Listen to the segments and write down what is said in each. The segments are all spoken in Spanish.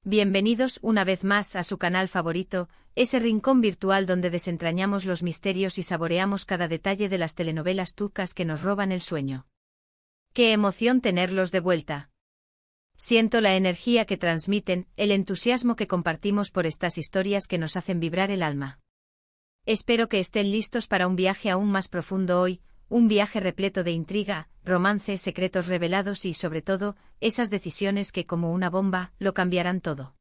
Bienvenidos una vez más a su canal favorito, ese rincón virtual donde desentrañamos los misterios y saboreamos cada detalle de las telenovelas turcas que nos roban el sueño. ¡Qué emoción tenerlos de vuelta! Siento la energía que transmiten, el entusiasmo que compartimos por estas historias que nos hacen vibrar el alma. Espero que estén listos para un viaje aún más profundo hoy, un viaje repleto de intriga, romance, secretos revelados y, sobre todo, esas decisiones que, como una bomba, lo cambiarán todo.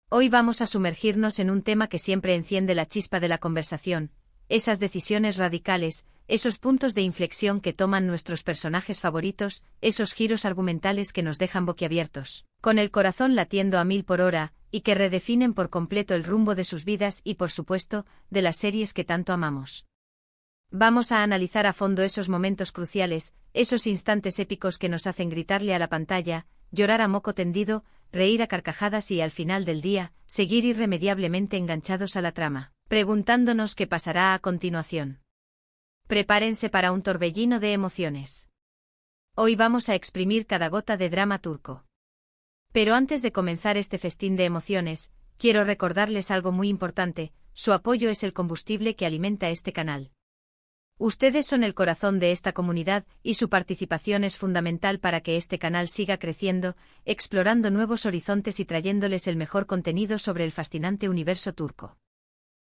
Hoy vamos a sumergirnos en un tema que siempre enciende la chispa de la conversación, esas decisiones radicales, esos puntos de inflexión que toman nuestros personajes favoritos, esos giros argumentales que nos dejan boquiabiertos, con el corazón latiendo a 1000 por hora, y que redefinen por completo el rumbo de sus vidas y, por supuesto, de las series que tanto amamos. Vamos a analizar a fondo esos momentos cruciales, esos instantes épicos que nos hacen gritarle a la pantalla, llorar a moco tendido, reír a carcajadas y al final del día, seguir irremediablemente enganchados a la trama, preguntándonos qué pasará a continuación. Prepárense para un torbellino de emociones. Hoy vamos a exprimir cada gota de drama turco. Pero antes de comenzar este festín de emociones, quiero recordarles algo muy importante: su apoyo es el combustible que alimenta este canal. Ustedes son el corazón de esta comunidad y su participación es fundamental para que este canal siga creciendo, explorando nuevos horizontes y trayéndoles el mejor contenido sobre el fascinante universo turco.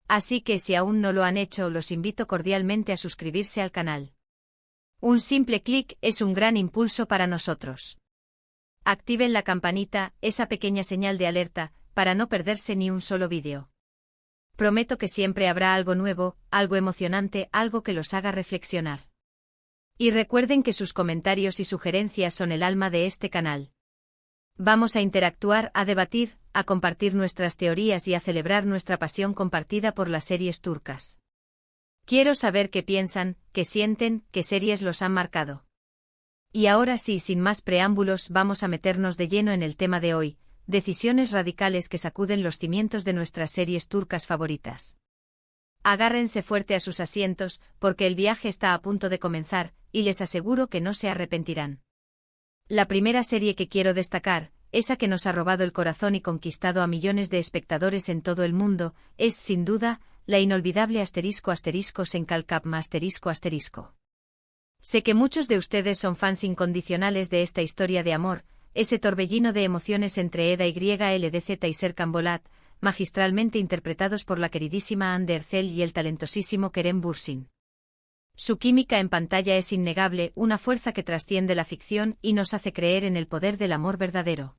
Así que si aún no lo han hecho, los invito cordialmente a suscribirse al canal. Un simple clic es un gran impulso para nosotros. Activen la campanita, esa pequeña señal de alerta, para no perderse ni un solo vídeo. Prometo que siempre habrá algo nuevo, algo emocionante, algo que los haga reflexionar. Y recuerden que sus comentarios y sugerencias son el alma de este canal. Vamos a interactuar, a debatir, a compartir nuestras teorías y a celebrar nuestra pasión compartida por las series turcas. Quiero saber qué piensan, qué sienten, qué series los han marcado. Y ahora sí, sin más preámbulos, vamos a meternos de lleno en el tema de hoy: decisiones radicales que sacuden los cimientos de nuestras series turcas favoritas. Agárrense fuerte a sus asientos, porque el viaje está a punto de comenzar, y les aseguro que no se arrepentirán. La primera serie que quiero destacar, esa que nos ha robado el corazón y conquistado a millones de espectadores en todo el mundo, es, sin duda, la inolvidable ***. Sé que muchos de ustedes son fans incondicionales de esta historia de amor, ese torbellino de emociones entre Eda YLDZ y Serkan Bolat, magistralmente interpretados por la queridísima Hande Erçel y el talentosísimo Kerem Bürsin. Su química en pantalla es innegable, una fuerza que trasciende la ficción y nos hace creer en el poder del amor verdadero.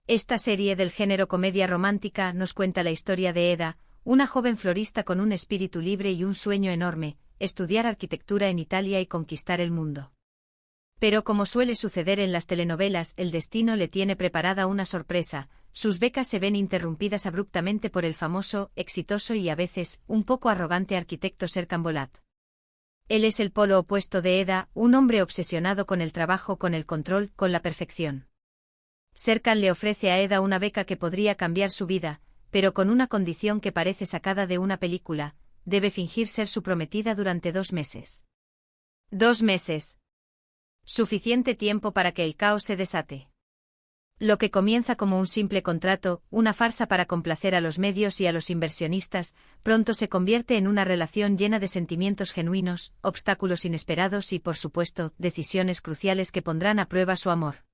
Esta serie del género comedia romántica nos cuenta la historia de Eda, una joven florista con un espíritu libre y un sueño enorme: estudiar arquitectura en Italia y conquistar el mundo. Pero como suele suceder en las telenovelas, el destino le tiene preparada una sorpresa: sus becas se ven interrumpidas abruptamente por el famoso, exitoso y a veces, un poco arrogante arquitecto Serkan Bolat. Él es el polo opuesto de Eda, un hombre obsesionado con el trabajo, con el control, con la perfección. Serkan le ofrece a Eda una beca que podría cambiar su vida, pero con una condición que parece sacada de una película: debe fingir ser su prometida durante 2 meses. 2 meses. Suficiente tiempo para que el caos se desate. Lo que comienza como un simple contrato, una farsa para complacer a los medios y a los inversionistas, pronto se convierte en una relación llena de sentimientos genuinos, obstáculos inesperados y, por supuesto, decisiones cruciales que pondrán a prueba su amor.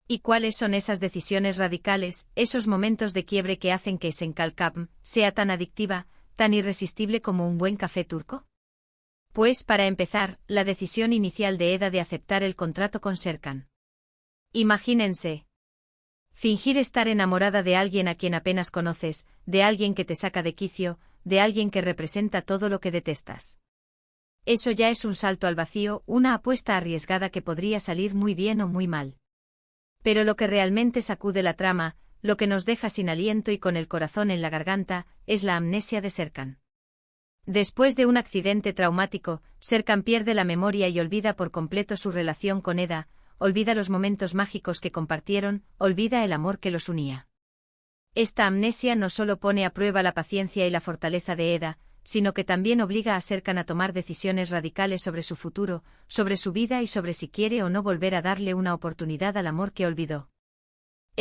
¿Y cuáles son esas decisiones radicales, esos momentos de quiebre que hacen que Senkalkam sea tan adictiva, tan irresistible como un buen café turco? Pues, para empezar, la decisión inicial de Eda de aceptar el contrato con Serkan. Imagínense. Fingir estar enamorada de alguien a quien apenas conoces, de alguien que te saca de quicio, de alguien que representa todo lo que detestas. Eso ya es un salto al vacío, una apuesta arriesgada que podría salir muy bien o muy mal. Pero lo que realmente sacude la trama, lo que nos deja sin aliento y con el corazón en la garganta, es la amnesia de Serkan. Después de un accidente traumático, Serkan pierde la memoria y olvida por completo su relación con Eda, olvida los momentos mágicos que compartieron, olvida el amor que los unía. Esta amnesia no solo pone a prueba la paciencia y la fortaleza de Eda, sino que también obliga a Serkan a tomar decisiones radicales sobre su futuro, sobre su vida y sobre si quiere o no volver a darle una oportunidad al amor que olvidó.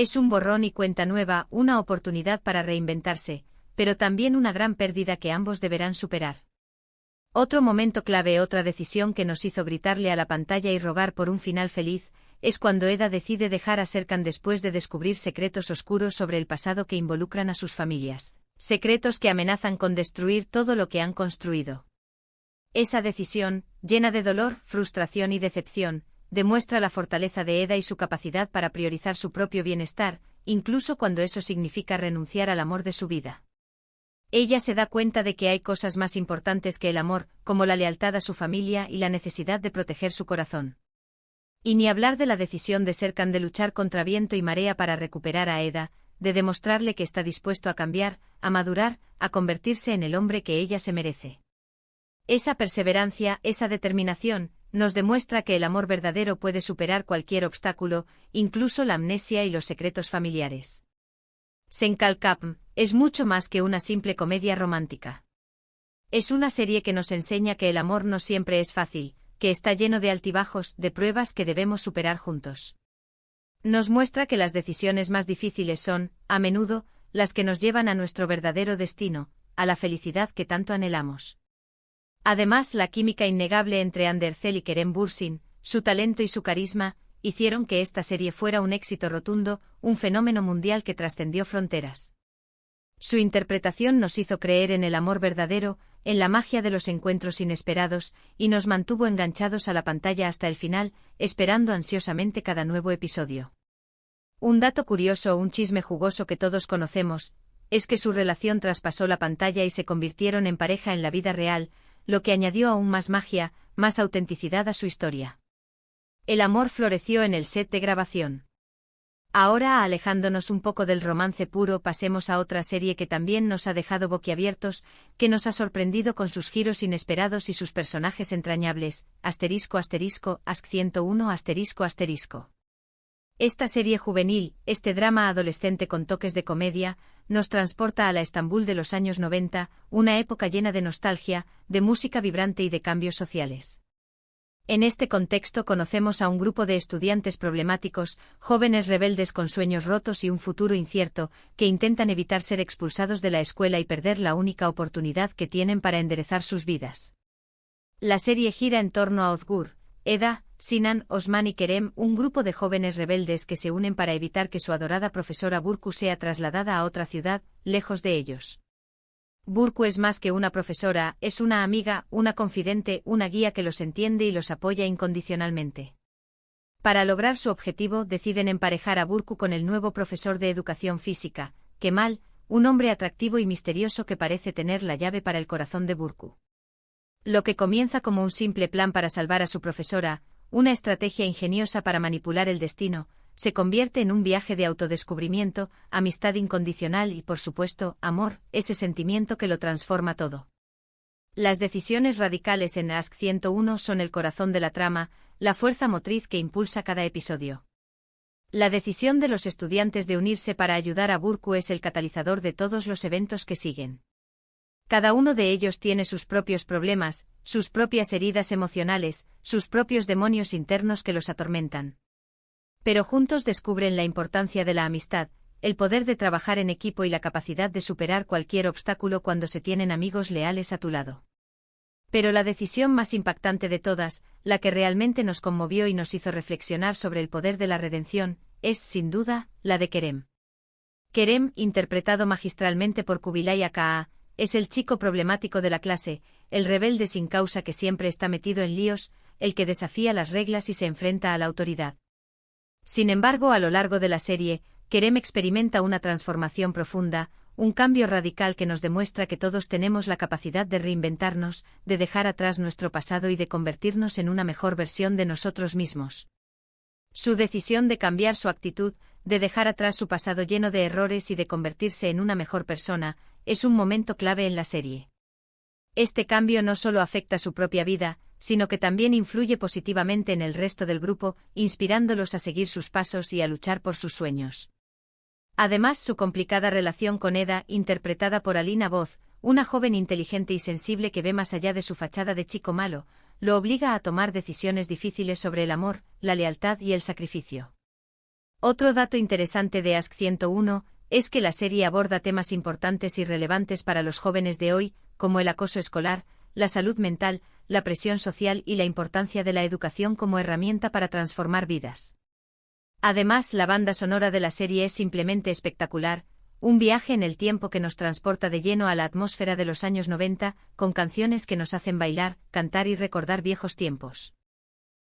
Es un borrón y cuenta nueva, una oportunidad para reinventarse, pero también una gran pérdida que ambos deberán superar. Otro momento clave, otra decisión que nos hizo gritarle a la pantalla y rogar por un final feliz, es cuando Eda decide dejar a Serkan después de descubrir secretos oscuros sobre el pasado que involucran a sus familias, secretos que amenazan con destruir todo lo que han construido. Esa decisión, llena de dolor, frustración y decepción, demuestra la fortaleza de Eda y su capacidad para priorizar su propio bienestar, incluso cuando eso significa renunciar al amor de su vida. Ella se da cuenta de que hay cosas más importantes que el amor, como la lealtad a su familia y la necesidad de proteger su corazón. Y ni hablar de la decisión de Serkan de luchar contra viento y marea para recuperar a Eda, de demostrarle que está dispuesto a cambiar, a madurar, a convertirse en el hombre que ella se merece. Esa perseverancia, esa determinación, nos demuestra que el amor verdadero puede superar cualquier obstáculo, incluso la amnesia y los secretos familiares. Senkalkapm es mucho más que una simple comedia romántica. Es una serie que nos enseña que el amor no siempre es fácil, que está lleno de altibajos, de pruebas que debemos superar juntos. Nos muestra que las decisiones más difíciles son, a menudo, las que nos llevan a nuestro verdadero destino, a la felicidad que tanto anhelamos. Además, la química innegable entre Andercel y Kerem Bürsin, su talento y su carisma, hicieron que esta serie fuera un éxito rotundo, un fenómeno mundial que trascendió fronteras. Su interpretación nos hizo creer en el amor verdadero, en la magia de los encuentros inesperados, y nos mantuvo enganchados a la pantalla hasta el final, esperando ansiosamente cada nuevo episodio. Un dato curioso, un chisme jugoso que todos conocemos, es que su relación traspasó la pantalla y se convirtieron en pareja en la vida real, lo que añadió aún más magia, más autenticidad a su historia. El amor floreció en el set de grabación. Ahora, alejándonos un poco del romance puro, pasemos a otra serie que también nos ha dejado boquiabiertos, que nos ha sorprendido con sus giros inesperados y sus personajes entrañables, ***, Ask 101 ***. Esta serie juvenil, este drama adolescente con toques de comedia, nos transporta a la Estambul de los años 90, una época llena de nostalgia, de música vibrante y de cambios sociales. En este contexto conocemos a un grupo de estudiantes problemáticos, jóvenes rebeldes con sueños rotos y un futuro incierto, que intentan evitar ser expulsados de la escuela y perder la única oportunidad que tienen para enderezar sus vidas. La serie gira en torno a Özgür, Eda, Sinan, Osman y Kerem, un grupo de jóvenes rebeldes que se unen para evitar que su adorada profesora Burcu sea trasladada a otra ciudad, lejos de ellos. Burcu es más que una profesora, es una amiga, una confidente, una guía que los entiende y los apoya incondicionalmente. Para lograr su objetivo, deciden emparejar a Burcu con el nuevo profesor de educación física, Kemal, un hombre atractivo y misterioso que parece tener la llave para el corazón de Burcu. Lo que comienza como un simple plan para salvar a su profesora, una estrategia ingeniosa para manipular el destino, se convierte en un viaje de autodescubrimiento, amistad incondicional y, por supuesto, amor, ese sentimiento que lo transforma todo. Las decisiones radicales en Ask 101 son el corazón de la trama, la fuerza motriz que impulsa cada episodio. La decisión de los estudiantes de unirse para ayudar a Burcu es el catalizador de todos los eventos que siguen. Cada uno de ellos tiene sus propios problemas, sus propias heridas emocionales, sus propios demonios internos que los atormentan. Pero juntos descubren la importancia de la amistad, el poder de trabajar en equipo y la capacidad de superar cualquier obstáculo cuando se tienen amigos leales a tu lado. Pero la decisión más impactante de todas, la que realmente nos conmovió y nos hizo reflexionar sobre el poder de la redención, es, sin duda, la de Kerem. Kerem, interpretado magistralmente por Kubilay Aka, es el chico problemático de la clase, el rebelde sin causa que siempre está metido en líos, el que desafía las reglas y se enfrenta a la autoridad. Sin embargo, a lo largo de la serie, Kerem experimenta una transformación profunda, un cambio radical que nos demuestra que todos tenemos la capacidad de reinventarnos, de dejar atrás nuestro pasado y de convertirnos en una mejor versión de nosotros mismos. Su decisión de cambiar su actitud, de dejar atrás su pasado lleno de errores y de convertirse en una mejor persona, es un momento clave en la serie. Este cambio no solo afecta su propia vida, sino que también influye positivamente en el resto del grupo, inspirándolos a seguir sus pasos y a luchar por sus sueños. Además, su complicada relación con Eda, interpretada por Alina Voz, una joven inteligente y sensible que ve más allá de su fachada de chico malo, lo obliga a tomar decisiones difíciles sobre el amor, la lealtad y el sacrificio. Otro dato interesante de Ask 101 es que la serie aborda temas importantes y relevantes para los jóvenes de hoy, como el acoso escolar, la salud mental, la presión social y la importancia de la educación como herramienta para transformar vidas. Además, la banda sonora de la serie es simplemente espectacular, un viaje en el tiempo que nos transporta de lleno a la atmósfera de los años 90, con canciones que nos hacen bailar, cantar y recordar viejos tiempos.